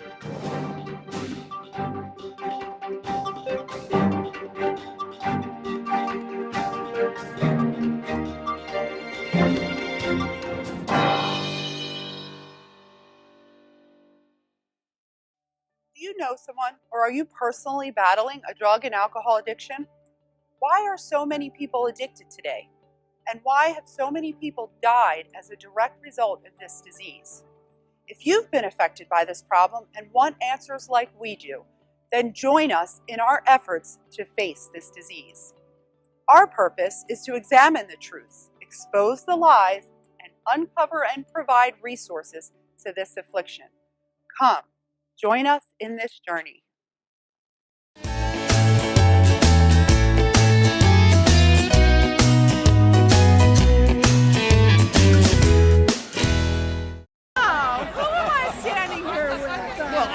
Do you know someone, or are you personally battling a drug and alcohol addiction? Why are so many people addicted today? And why have so many people died as a direct result of this disease? If you've been affected by this problem and want answers like we do, then join us in our efforts to face this disease. Our purpose is to examine the truths, expose the lies, and uncover and provide resources to this affliction. Come, join us in this journey.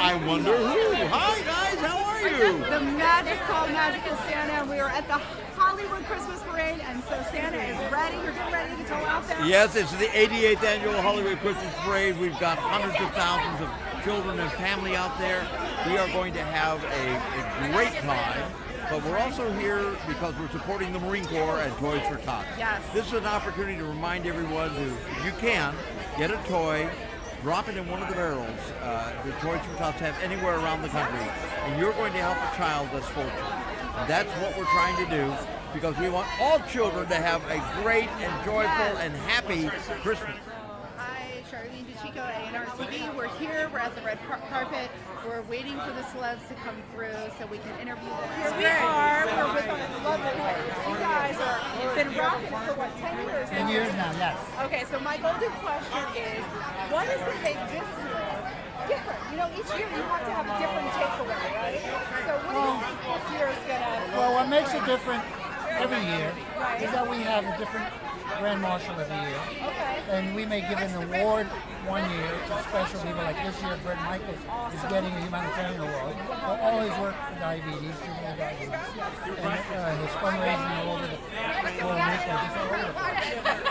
I wonder who. Hi guys, how are you? The Magical Santa, and we are at the Hollywood Christmas Parade, and so Santa is ready. You're getting ready to go out there? Yes, it's the 88th annual Hollywood Christmas Parade. We've got hundreds of thousands of children and family out there. We are going to have a great time, but we're also here because we're supporting the Marine Corps and Toys for Tots. Yes. This is an opportunity to remind everyone to, if you can, get a toy, drop it in one of the barrels the Toys for Tots have anywhere around the country, and you're going to help a child less fortunate. And that's what we're trying to do, because we want all children to have a great and joyful and happy Christmas. Hi, Charlene DeChico, A&R TV. We're here, we're at the red carpet. We're waiting for the celebs to come through so we can interview them. Here we are, we're with our lovely hosts. You guys have been rocking for what, 10 years? 10 years now, yes. Okay, so my golden question is, what is the make this year different? You know, each year you have to have a different takeaway, right? So what do you think this year is going to... Well, what makes it different every year is that we have a different Grand Marshal every year. Okay. And we may give an award one year to special people, like this year, Bret Michaels is getting a humanitarian award for all his work for diabetes, juvenile diabetes, and his fundraising all over the world.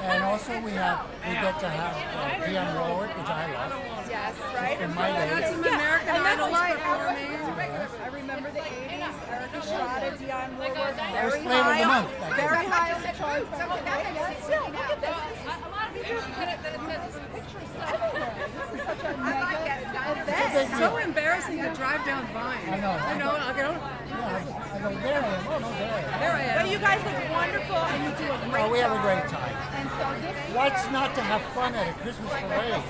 And also we get to have Dionne Warwick, which I love. Yes, right. In my day. That's some American Idol performing. I remember the 80s, Eric Estrada, Dionne Warwick, was Flavor of the Month. very high on the charts. Still, look at this. A lot of people credit that it says pictures everywhere. This is such a mega event. It's so embarrassing to drive down Vine. I know. I know. Yeah, I go, there I am. Oh, no, there I am. There I am. But you guys look wonderful, and you do a great job. Oh, we have a great time. And so this What's not to have fun at a Christmas parade?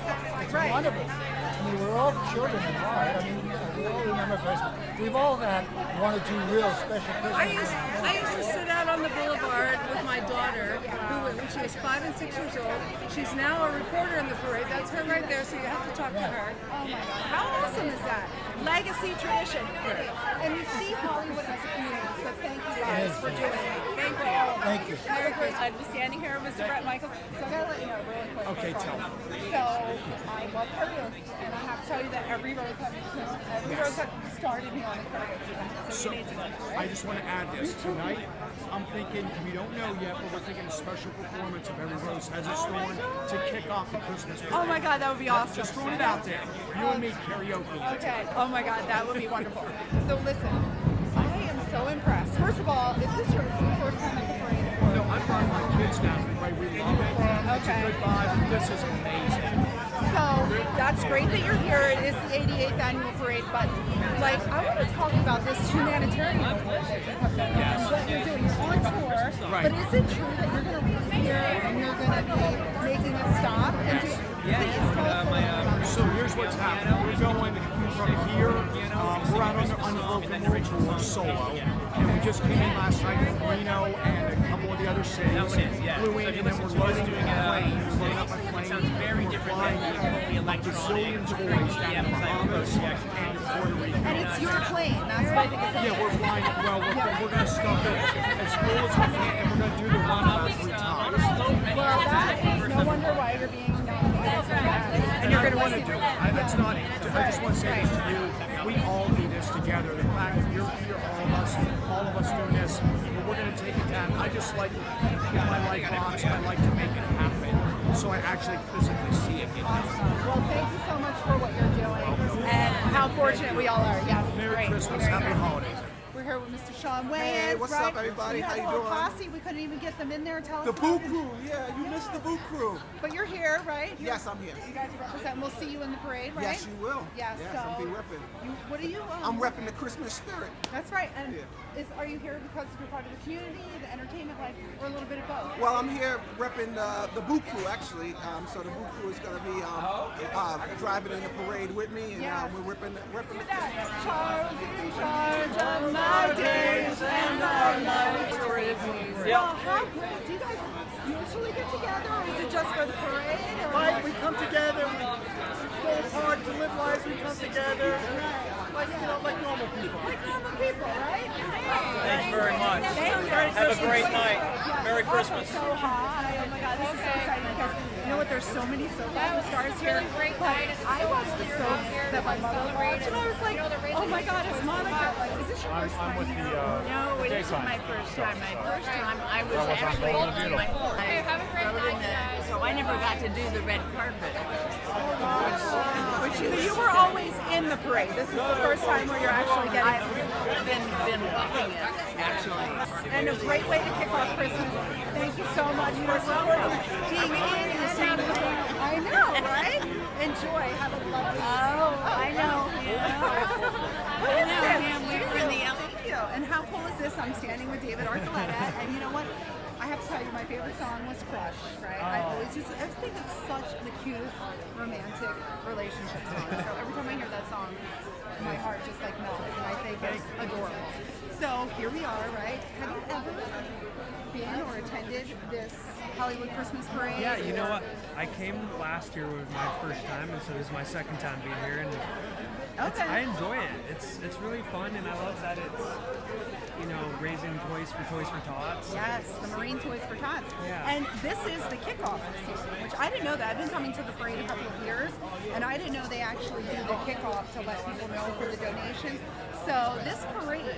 It's wonderful. I mean, we're all children at heart. I mean, we all remember Christmas. We've all had one or two real special Christmas. I used to sit out on the boulevard with my daughter, when she was 5 and 6 years old. She's now a reporter in the parade. That's her right there, so you have to talk to her. Oh my God, how awesome is that? Legacy, tradition. And you see Hollywood as a community, so thank you guys for doing it. Thank you. Thank you. I'm standing here with Mr. Bret Michaels. So I gotta let you know really quick. Okay, tell me. So I love karaoke, and I have to tell you that every Rose Hut started me on the karaoke. So you need to know, right? I just want to add this. Tonight, I'm thinking, we don't know yet, but we're thinking a special performance of Every Rose Has Its Thorn to kick off the Christmas parade. Oh my God, that would be awesome. Just throwing it out there. You and me karaoke. Okay. Oh my God, that would be wonderful. So listen, I am so impressed. First of all, is this your first time at the parade? No, I brought my kids down. Right, we love it. It's a good vibe. This is amazing. So that's great that you're here. It is the 88th annual parade, but like I want to talk about this humanitarian work that you have done and what you're doing. You're on tour, but is it true that you're going to be here and you're going to be making a stop? And please tell us a little about it. So here's what's happening. We're going from here. We're out on the Unbroken World Tour solo, and we just came in last night from Reno and a couple of the other cities. Flew in, and then we're loading the plane. We're loading up my plane. We're flying a bazillion toys down to Bahamas and to Puerto Rico. And it's your plane. That's what I think it's Yeah, we're flying. Well, we're going to stuff it as full as we can, and we're going to do the run about 3 times. Well, that is no wonder why you're being nominated for that. And you're going to want to do it. That's not it. I just want to say this to you. We all do this together. The fact that you're here, all of us doing this, we're going to take it down. I just like my life box. I like to make it happen, so I actually physically see it. Awesome. Well, thank you so much for what you're doing. And how fortunate we all are. Yes. Merry Great. Christmas, Very happy good. holidays. We're here with Mr. Sean Wayans. Hey, what's right? up, everybody? We How had you a whole doing? Posse. We couldn't even get them in there. Tell The us Boo about it. Crew, yeah, you missed the Boo Crew. But you're here, right? Yes, I'm here. You guys represent. We'll see you in the parade, right? Yes, you will. Yes. Yes, so I'll be repping. what are you? I'm repping the Christmas spirit. That's right. And Yeah. are you here because you're part of the community, the entertainment life, or a little bit of both? Well, I'm here repping the Boo Crew, actually. So the Boo Crew is going to be driving in the parade with me, and Yes. we're repping the Look at that. Charles in charge of my days and our nights. Well, how great. Do you guys usually get together, or is it just for the parade? Or Right, we come together, we go hard to live lives, we come together, like, like normal people. like normal people, right? Thanks very much. Thank you. Have a great night. Yes. Merry Also, Christmas. so hot. Oh my God, this is so exciting because you know what? There's so many soap opera stars here. But I watched the soaps that my mother watched, and I was like, oh my God, it's Monica. Like, is this your first time? I'm with the No, it isn't my first time. My first time, I was actually on my so I never got to do the red carpet. So you were always in the parade. This is the first time where you're actually getting. I've been walking it, actually. And a great way to kick off Christmas. Thank you so much for supporting being in the same thing. I know, right? Enjoy. Have a lovely. I know. What is this? We were in the Thank you. And how cool is this? I'm standing with David Archuleta, and you know what? I have to tell you, my favorite song was Crush, right? I think it's such the cutest romantic relationship song. So every time I hear that song, my heart just like melts, and I think it's adorable. So here we are, right? Have you ever been or attended this Hollywood Christmas parade? Yeah, you know what? I came last year was my first time, and so this is my second time being here, and I enjoy it. It's really fun, and I love that it's raising Toys for Tots. Yes, the Marine Toys for Tots. Yeah. And this is the kickoff season, which I didn't know that. I've been coming to the parade a couple of years, and I didn't know they actually do the kickoff to let people know for the donations. So this parade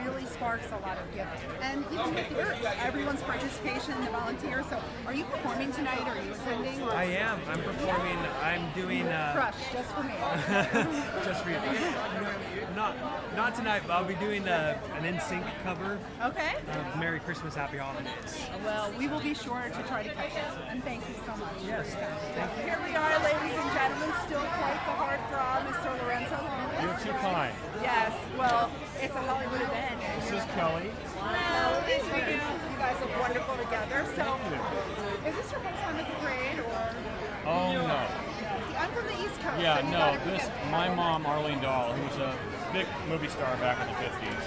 really sparks a lot of giving. And even with everyone's participation and the volunteers. So are you performing tonight? Or are you attending? Or? I am. I'm performing. I'm doing. Crush, just for me. Just for you. Not tonight, but I'll be doing an NSYNC cover Okay. of Merry Christmas, Happy Holidays. Well, we will be sure to try to catch it. And thank you so much. Yes. Here we are, ladies and gentlemen, still quite the heartthrob, Mr. Lorenzo. You're too kind. Yes, well, it's a Hollywood event. This is Kelly. Hello, you guys look wonderful together. So, is this your first time at the parade, or? Oh no. See, I'm from the East Coast. Yeah, so you no. gotta This forget- my mom, Arlene Dahl, who was a big movie star back in the 50s.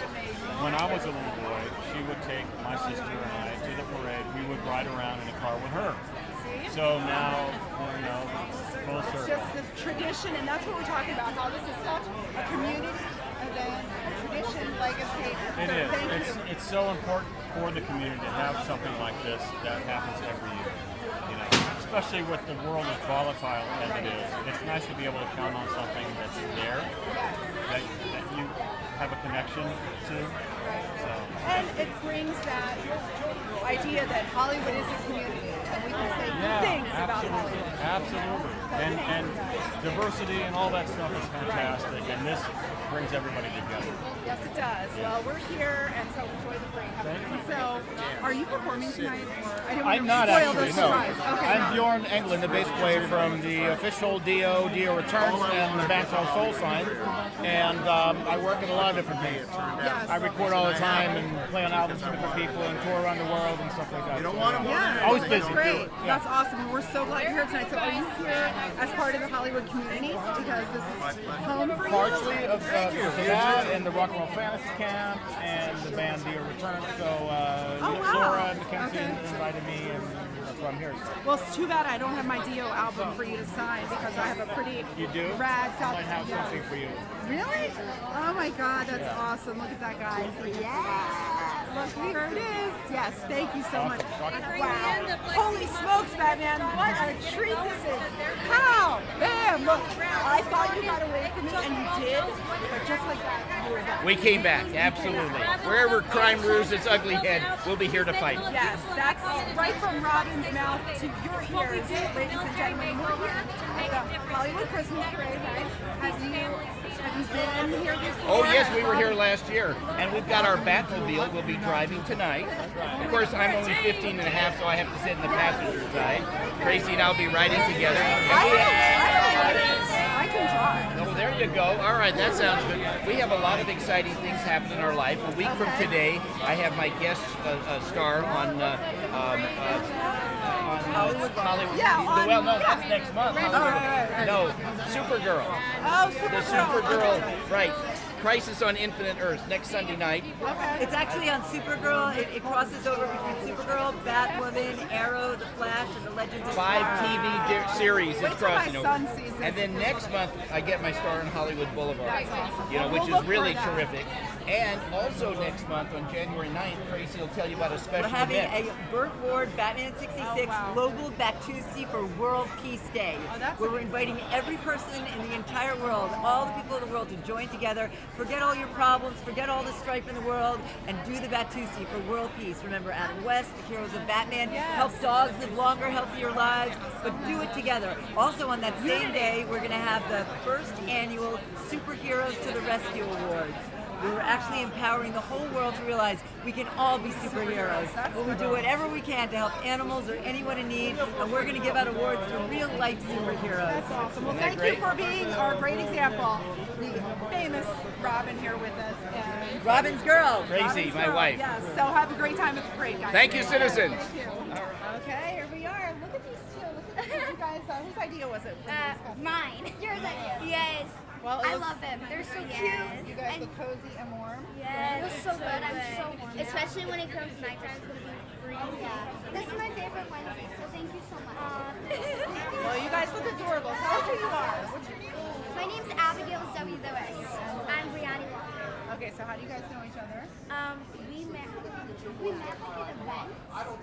When I was a little boy, she would take my sister and I to the parade. We would ride around in a car with her. See? So now, it's full circle. Just the tradition, and that's what we're talking about. How this is such a community event, a tradition, legacy. It so is. Thank you. It's so important for the community to have something like this that happens every year. Especially with the world as volatile as it is, it's nice to be able to count on something that's there, that you have a connection to. So. And it brings that idea that Hollywood is a community, and we can say good things about Hollywood. Absolutely. And diversity and all that stuff is fantastic, and this brings everybody together. Yes, it does. Well, we're here, and so enjoy the parade. So, are you performing tonight? Or I didn't I'm want not to spoil actually, the no. surprise. Okay. I'm Bjorn Englund, the bass player from the official Dio Returns and the band called Soul Sign. And I work in a lot of different bands. Yes. I record all the time and play on albums for different people and tour around the world and stuff like that. You don't want to Yeah, Always that's busy. great. Yeah. That's awesome. We're so glad you're here tonight. So, are you here as part of the Hollywood community because this is home for you? Partially of that and the Rock and Roll Fantasy Camp and the band Dio Returns. So wow. Sora and Mackenzie Okay. invited me, and that's why I'm here. Well, it's too bad I don't have my Dio album for you to sign because I have a pretty You do? rad I might have something for you. Really? Oh my God, that's awesome. Look at that, guys. Yeah. Look, here it is. Yes, thank you so much. Wow. Holy smokes, Batman. What a treat this is. Pow! Bam! Look, I thought you got away from welcome you, and you did, but just like that, you were back. We came back, absolutely. Wherever crime rears its ugly head, we'll be here to fight. Yes, that's right from Robin's mouth to your ears, ladies and gentlemen. We're here at the Hollywood Christmas Parade, right? Have you been here before? Oh yes, we were here last year, and we've got our Batmobile we'll be driving tonight. Of course, I'm only 15 and a half, so I have to sit in the passenger side. Tracy and I'll be riding together. I can drive. Oh, there you go. All right, that sounds good. We have a lot of exciting things happen in our life. A week from today, I have my guest star on Hollywood. Yeah, Well, no, that's next month. No, Supergirl. Oh, The Supergirl, right. Crisis on Infinite Earths, next Sunday night. It's actually on Supergirl. It crosses over between Supergirl, Batwoman, Arrow, The Flash, and the Legends of 5 Tomorrow. TV series is Wait till my crossing over. son sees this. And then next month, I get my star on Hollywood Boulevard. That's awesome. You know, Well, which we'll is look really for that. terrific. And also next month, on January 9th, Tracy will tell you about a We're special having event. a Burt Ward Batman 66 Global Batusi for World Peace Day, where we're inviting every person in the entire world, all the people in the world, to join together, forget all your problems, forget all the strife in the world, and do the Batusi for world peace. Remember Adam West, the heroes of Batman, help dogs live longer, healthier lives, but do it together. Also on that same day, we're going to have the first annual Superheroes to the Rescue Awards. We're actually empowering the whole world to realize we can all be superheroes. But we do whatever we can to help animals or anyone in need, and we're going to give out awards to real-life superheroes. That's awesome. Well, thank you for being our great example. The famous Robin here with us. And Robin's girl. Tracy, Robin's my girl. wife. Yes, so have a great time at the parade, guys. Thank you, citizens. Thank you. Okay, here we are. Look at these two. Look at these. You guys, whose idea was it? Mine. Yours idea. Yes. Well, I love them. They're so cute. You guys look cozy and warm. Yes. It was so good. I'm so warm. Especially when it comes nighttime, it's gonna be freezing. Yeah. This is my favorite Wednesday, so thank you so much. Well, you guys look adorable. Tell us who you are. What's your name? My name's Abigail Zoe Lewis. I'm Brianna Walker. Okay, so how do you guys know each other? We met like at an event.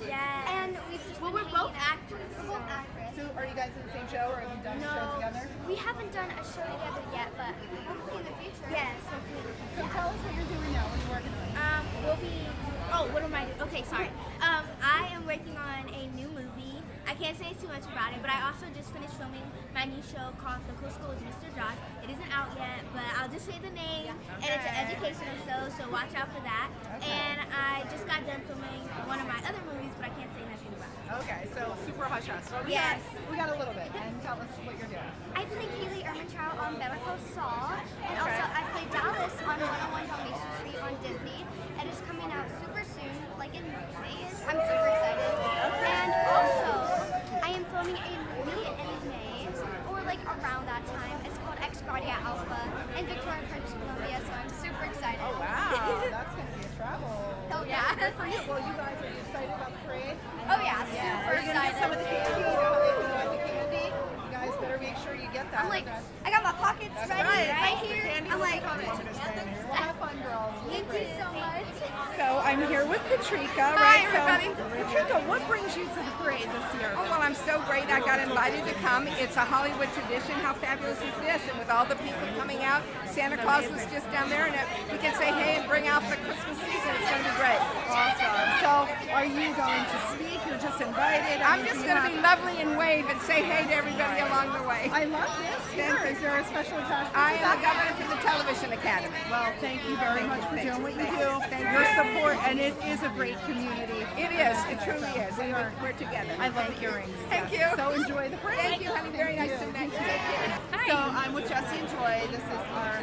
Yeah. And we've just we're both actors. We're both actors. So are you guys in the same show, or have you done a show together? We haven't done a show together yet, but hopefully in the future. Yes, hopefully in the future. So tell us what you're doing now. What are you working on? We'll be. Oh, what am I doing? Okay, sorry. I am working on a new movie. I can't say too much about it, but I also just finished filming my new show called The Cool School with Mr. Josh. It isn't out yet, but I'll just say the name, and it's an educational show, so watch out for that. And I just got done filming one of my other movies, but I can't say nothing about it. Okay, so super hush hush. So Yes. We got a little bit, and tell us what you're doing. I play Kaylee Ermintrout on Better Call Saul, and also I play Dallas on 101 Dalmatian Street on Disney, and it's coming out super soon, like in May. I'm super excited. And also, I am filming a movie in May, or like around that time. It's called Ex Guardia Alpha in Victoria, British Columbia, so I'm super excited. Oh wow, that's gonna be a travel. Oh yeah. Good for you. Well, you guys are you excited about the parade? Oh yeah, super Are you gonna excited. get some of the candy? You know how they do with the candy? You guys better make sure you get that. I'm like, I got my pockets That's ready right. here. The candy I'm will like, be coming. Well, have fun, girls. thank you so much. So I'm here with Patrika, Hi, right? So, everybody. Patrika, what brings you to the parade this year? Oh, well, I'm so great. I got invited to come. It's a Hollywood tradition. How fabulous is this? And with all the people coming out, Santa Claus was just down there, and we can say hey and bring out the Christmas season. It's going to be great. Awesome. So are you going to speak? You're just invited? I'm just going to be lovely and wave and say hey to everybody along the way. I love this. Here, is there a special attachment? I am the governor for the Television Academy. Well, thank you very much for doing what you do. Thank Your you. support, and it is a great community. It is. It truly is. And we're together. I love the earrings. Thank you. So enjoy the parade. Thank you, honey. Very nice to meet you. So I'm with Jesse and Joy. This is our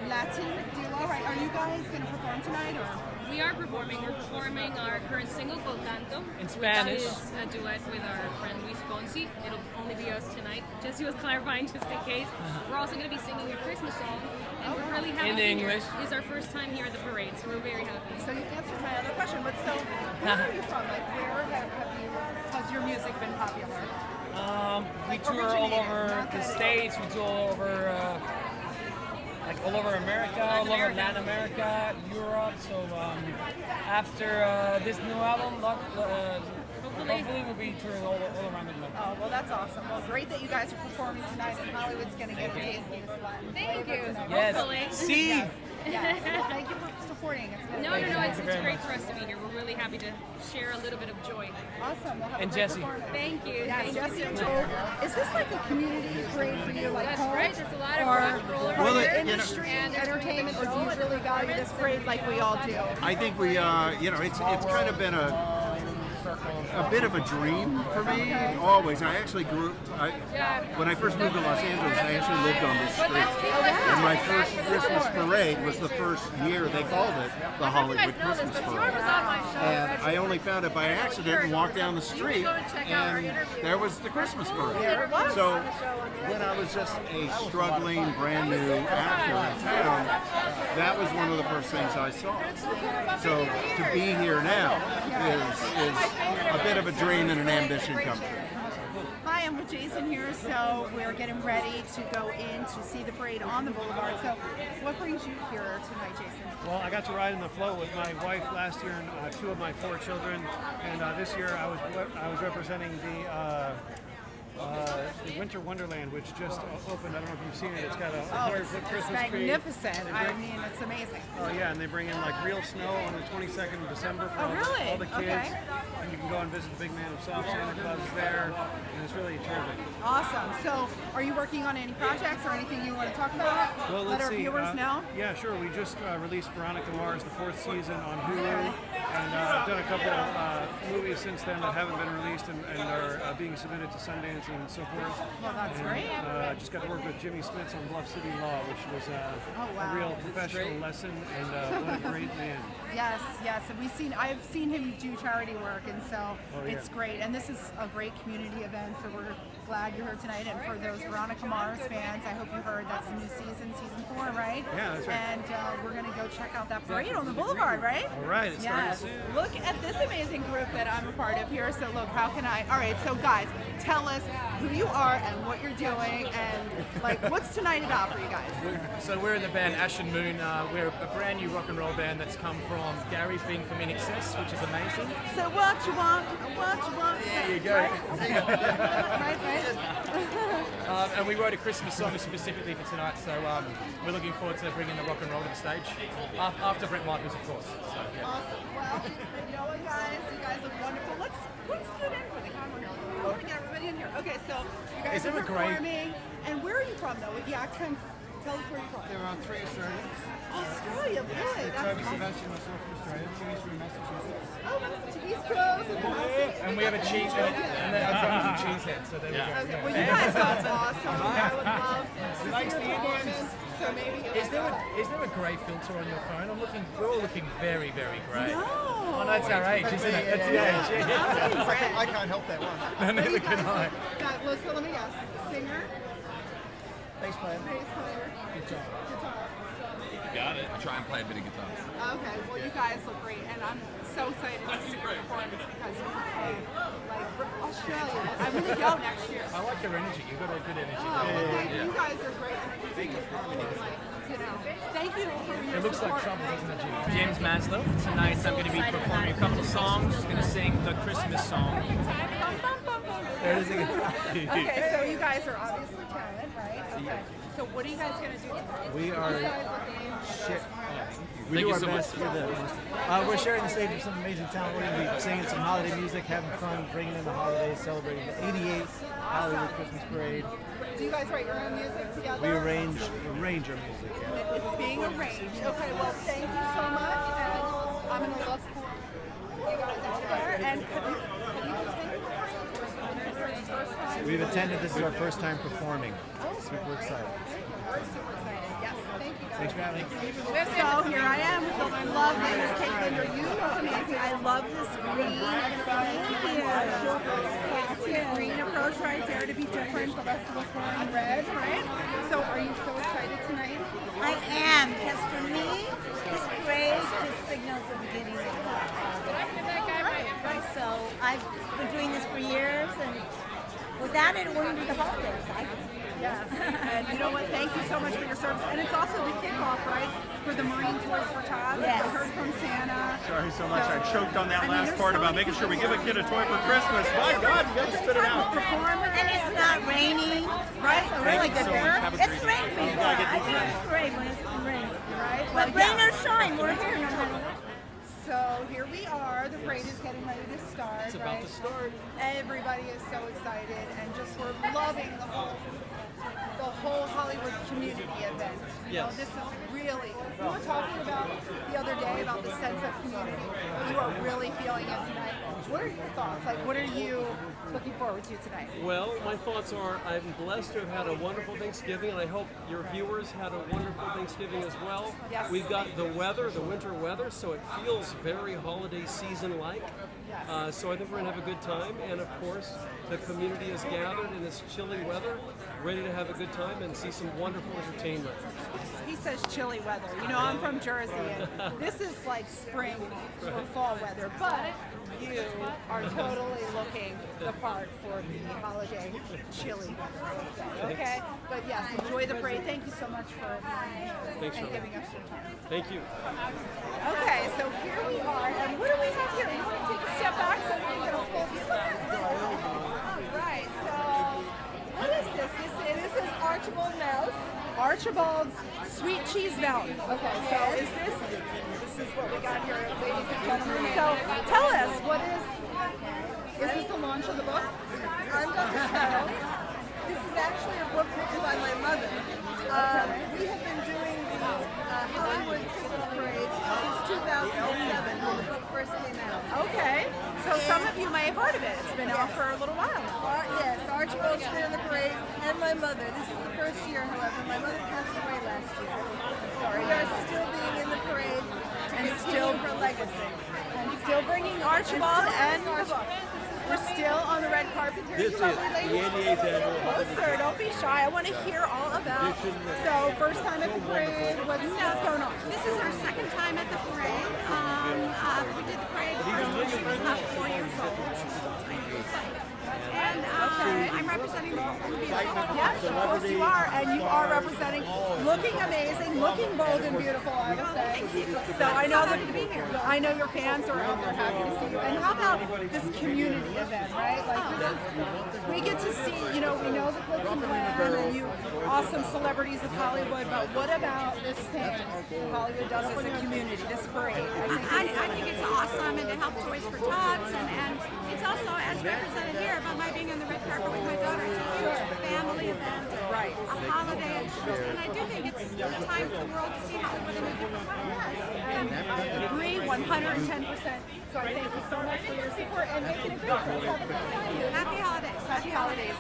Latin duo, right? Are you guys going to perform tonight, or? We are performing. We're performing our current single called Tanto. In Spanish. Which is a duet with our friend Luis Fonsi. It'll only be us tonight. Jesse was clarifying just in case. We're also going to be singing a Christmas song. And we're really happy In to be English. here. It's our first time here at the parade, so we're very happy. So you answered my other question, but so where are you from? Like where has your music been popular? We tour all over the States. We tour all over, like all over America, all over Latin America, Europe. So after this new album, hopefully we'll be touring all around the globe. Oh, well, that's awesome. Well, great that you guys are performing tonight, and Hollywood's going to get a taste of this Latin Thank flavor. you. Yes. Hopefully. See. Yes. Yes. Well, thank you for supporting. It's No, really it's great for us to be here. We're really happy to share a little bit of joy. Awesome. We'll have And a great Jesse. performance. Thank you. Yes, Thank Jesse you and so Joel. much. Is this like a community parade for you, like That's home? right. There's a lot of or rock and roll Well, or you know- industry and entertainment, or do you really value this parade like we all do? I think we, it's kind of been a bit of a dream for me, always. I actually when I first moved to Los Angeles, I actually lived on this street. And my first Christmas parade was the first year they called it the Hollywood Christmas Parade. And I only found it by accident and walked down the street, and there was the Christmas parade. So when I was just a struggling, brand new actor in town, that was one of the first things I saw. So to be here now is a bit of a dream and an ambition come true. Hi, I'm with Jason here, so we're getting ready to go in to see the parade on the boulevard. So what brings you here tonight, Jason? Well, I got to ride in the float with my wife last year and two of my 4 children, and this year I was representing the Winter Wonderland, which just opened. I don't know if you've seen it. It's got a 100-foot Christmas tree. Magnificent. I mean, it's amazing. Oh yeah, and they bring in like real snow on the 22nd of December for all the kids. Okay. And you can go and visit the big man himself. Santa Claus is there, and it's really terrific. Awesome. So, are you working on any projects or anything you want to talk about? Well, Let let's our see. viewers know. Yeah, sure. We just released Veronica Mars, the 4th season on Hulu, and I've done a couple of movies since then that haven't been released and are being submitted to Sundance and so forth. Well, that's great. I just got to work with Jimmy Smits on Bluff City Law, which was a real professional lesson, and what a great man. Yes, yes. And I've seen him do charity work, and so it's great. And this is a great community event, so we're glad you're here tonight. And for those Veronica Mars fans, I hope you heard that's a new season 4, right? Yeah, that's right. And we're going to go check out that parade on the boulevard, right? All right, it's starting Yes. soon. Look at this amazing group that I'm a part of here. So look, how can I? All right, so guys, tell us who you are and what you're doing, and like what's tonight about for you guys? So we're in the band Ash and Moon. We're a brand new rock and roll band that's come from Gary being from In Excess, which is amazing. So what you want? There you go. Right. And we wrote a Christmas song specifically for tonight, so we're looking forward to bringing the rock and roll to the stage. After Brett Michaels, of course. So, yeah. Awesome. Well, you know what, guys? You guys look wonderful. Let's get in for the camera here. I want to get everybody in here. Okay, so you guys are performing. And where are you from, though? With the accents, tell us where you're from. There are 3 Australians. Australia, boy. That's Toby awesome. Sebastian, myself from Australia. Jimmy's from Massachusetts. Oh, Massachusetts. East Coast. And we have a cheesehead, and that's a cheesehead, so there we go. Okay, well, you guys are awesome. I would love to see your performance. So maybe Is there a grey filter on your phone? We're all looking very, very grey. No. Oh, no, it's our age, isn't it? That's the age. I can't help that one. No, neither can I. So let me guess. Singer? Bass player. Bass player. Guitar. Got it. I try and play a bit of guitar. Okay, well you guys look great, and I'm so excited to see your performance because you like Australia. I'm gonna go next year. I like your energy. You've got a good energy. You guys are great. Thank you. Thank you for your It looks like support. trouble, doesn't it, Jimmy? James Maslow. Tonight I'm going to be performing a couple of songs. I'm going to sing the Christmas song. There it is again. Okay, so you guys are obviously talented, right? Okay. So what are you guys gonna do tonight? We are You guys looking- We do our best with it. We're sharing the stage with some amazing talent. We're going to be singing some holiday music, having fun, bringing in the holidays, celebrating the 88th Hollywood Christmas Parade. Do you guys write your own music together? We arrange our music. Yeah. It's being arranged. Okay, well, thank you so much, and I'm gonna look for you guys out there. And have you attended the first time? We've attended. This is our first time performing. Super excited. We're super excited. Yes, thank you guys. Thanks for having me. So here I am with my lovely Miss Caitlin. You look amazing. I love this green. Thank you. Classic green approach right there to be different. The rest of us wearing red, right? So are you so excited tonight? I am, because for me, this parade just signals the beginning of the holiday. So I've been doing this for years, and without it, it wouldn't be the holidays, I think. Yes, and you know what? Thank you so much for your service. And it's also the kickoff, right, for the Marine Toys for Tots. Yes. I heard from Santa. Sorry so much. I choked on that last part about making sure we give a kid a toy for Christmas. My God, you got to spit it out. And it's not raining, right? It's really good there. It's rained before. I think it's rain when it's raining, right? But rain or shine, we're here no matter what. So here we are. The parade is getting ready to start. It's about to start. Everybody is so excited, and just we're loving the whole Hollywood community event. You know, Yes. this is really. We were talking about the other day about the sense of community. You are really feeling it tonight. What are your thoughts? Like, what are you looking forward to tonight? Well, my thoughts are I'm blessed to have had a wonderful Thanksgiving, and I hope your viewers had a wonderful Thanksgiving as well. Yes. We've got the weather, the winter weather, so it feels very holiday season-like. So I think we're going to have a good time, and of course, the community is gathered in this chilly weather, ready to have a good time and see some wonderful entertainment. He says chilly weather. You know, I'm from Jersey, and this is like spring or fall weather, but you are totally looking the part for the holiday chilly weather. Okay? But yes, enjoy the parade. Thank you so much for Thanks, and Sean. giving us your time. Thank you. Okay, so here we are, and what do we have here? You want to take a step back so we can get a full view? Right, so what is this? This is Archibald Mouse. Archibald's Sweet Cheese Mountain. Okay, so this is what we got here, ladies and gentlemen. So tell us, is this the launch of the book? I'm Dr. Carol. This is actually a book written by my mother. We have been doing the Hollywood Christmas Parade since 2007 when the book first came out. Okay, so some of you may have heard of it. It's been out for a little while now. Yes, Archibald's been in the parade, and my mother. This is the first year, however. My mother passed away last year. We are still being in the parade and still her legacy. And still bringing Archibald and the book. We're still on the red carpet here. This is the 88th annual. Closer, don't be shy. I want to hear all about. So, first time at the parade. What's going on? This is our second time at the parade. We did the parade when she was about 4 years old. And I'm representing the Golden Beetle. Yes, of course you are, and you are representing, looking amazing, looking bold and beautiful, I would say. So I know that I know your fans are out there happy to see you. And how about this community event, right? Like this is, we get to see, you know, we know the glitz and glam and you awesome celebrities of Hollywood, but what about this thing Hollywood does as a community, this parade? I think it's awesome, and to help Toys for Tots, and it's also, as represented here, by my being on the red carpet with my daughter, it's a huge family event, a holiday, and I do think it's a time for the world to see Hollywood in a different way. And I agree 110%. So I thank you so much for your support and making it great for us. Happy holidays. Happy holidays.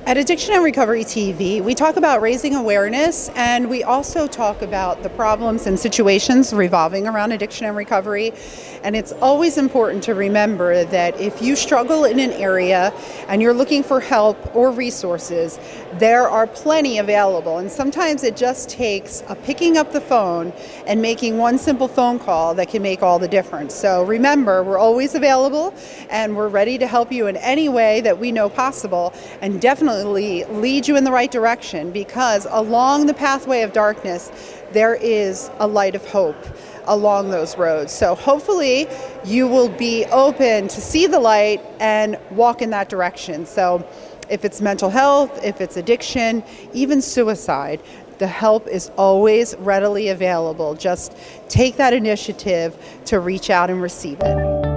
At Addiction and Recovery TV, we talk about raising awareness, and we also talk about the problems and situations revolving around addiction and recovery. And it's always important to remember that if you struggle in an area and you're looking for help or resources, there are plenty available. And sometimes it just takes a picking up the phone and making one simple phone call that can make all the difference. So remember, we're always available, and we're ready to help you in any way that we know possible, and definitely lead you in the right direction, because along the pathway of darkness there is a light of hope along those roads. So hopefully you will be open to see the light and walk in that direction. So if it's mental health, if it's addiction, even suicide, the help is always readily available. Just take that initiative to reach out and receive it.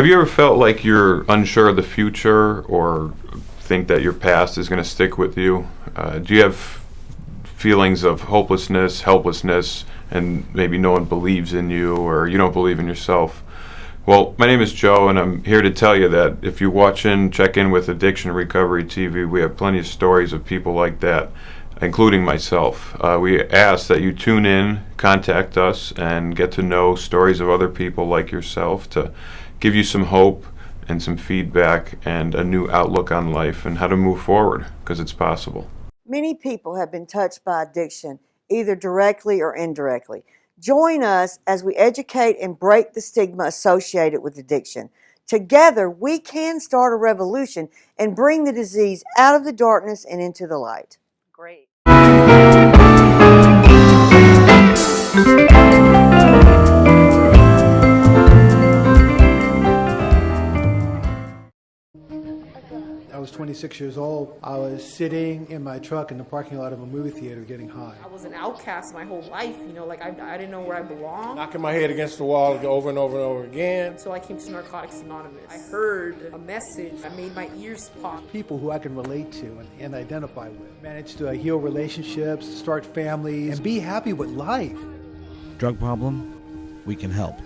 Have you ever felt like you're unsure of the future or think that your past is going to stick with you? Do you have feelings of hopelessness, helplessness, and maybe no one believes in you or you don't believe in yourself? Well, my name is Joe, and I'm here to tell you that if you check in with Addiction Recovery TV, we have plenty of stories of people like that, including myself. We ask that you tune in, contact us, and get to know stories of other people like yourself to give you some hope and some feedback and a new outlook on life and how to move forward, because it's possible. Many people have been touched by addiction, either directly or indirectly. Join us as we educate and break the stigma associated with addiction. Together, we can start a revolution and bring the disease out of the darkness and into the light. Great. I was 26 years old. I was sitting in my truck in the parking lot of a movie theater getting high. I was an outcast my whole life, I didn't know where I belonged. Knocking my head against the wall over and over and over again. So I came to Narcotics Anonymous. I heard a message that made my ears pop. People who I can relate to and identify with. Managed to heal relationships, start families, and be happy with life. Drug problem? We can help.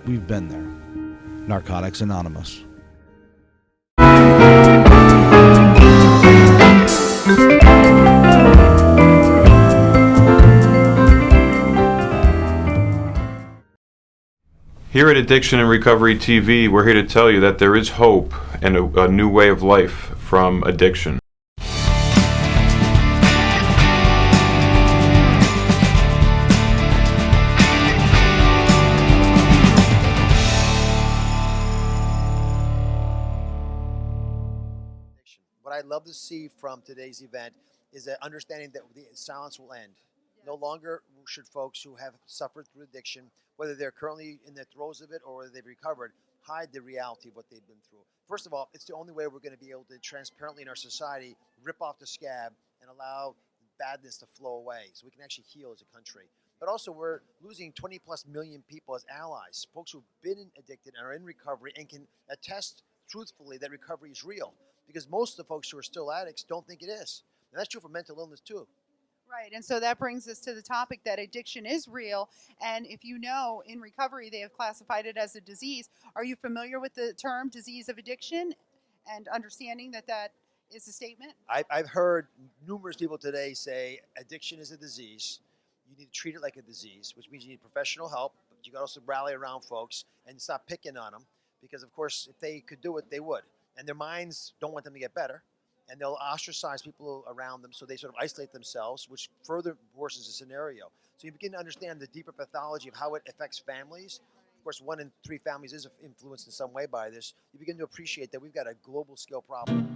We've been there. Narcotics Anonymous. Here at Addiction and Recovery TV, we're here to tell you that there is hope and a new way of life from addiction. What I'd love to see from today's event is an understanding that the silence will end. No longer should folks who have suffered through addiction, whether they're currently in the throes of it or whether they've recovered, hide the reality of what they've been through. First of all, it's the only way we're going to be able to transparently in our society rip off the scab and allow badness to flow away so we can actually heal as a country. But also we're losing 20 plus million people as allies, folks who've been addicted and are in recovery and can attest truthfully that recovery is real. Because most of the folks who are still addicts don't think it is. And that's true for mental illness too. Right, and so that brings us to the topic that addiction is real, and if you know, in recovery they have classified it as a disease. Are you familiar with the term disease of addiction and understanding that that is a statement? I've heard numerous people today say addiction is a disease. You need to treat it like a disease, which means you need professional help, but you got to also rally around folks and stop picking on them, because of course if they could do it, they would. And their minds don't want them to get better. And they'll ostracize people around them, so they sort of isolate themselves, which further worsens the scenario. So you begin to understand the deeper pathology of how it affects families. Of course, 1 in 3 families is influenced in some way by this. You begin to appreciate that we've got a global scale problem.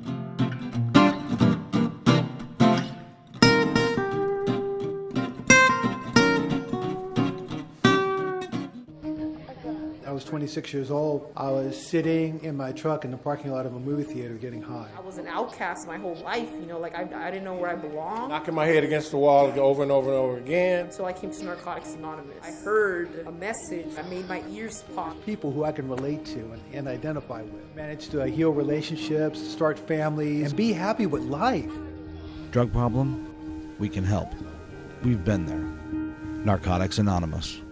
I was 26 years old. I was sitting in my truck in the parking lot of a movie theater getting high. I was an outcast my whole life, I didn't know where I belonged. Knocking my head against the wall over and over and over again. So I came to Narcotics Anonymous. I heard a message that made my ears pop. People who I can relate to and identify with. Managed to heal relationships, start families, and be happy with life. Drug problem? We can help. We've been there. Narcotics Anonymous.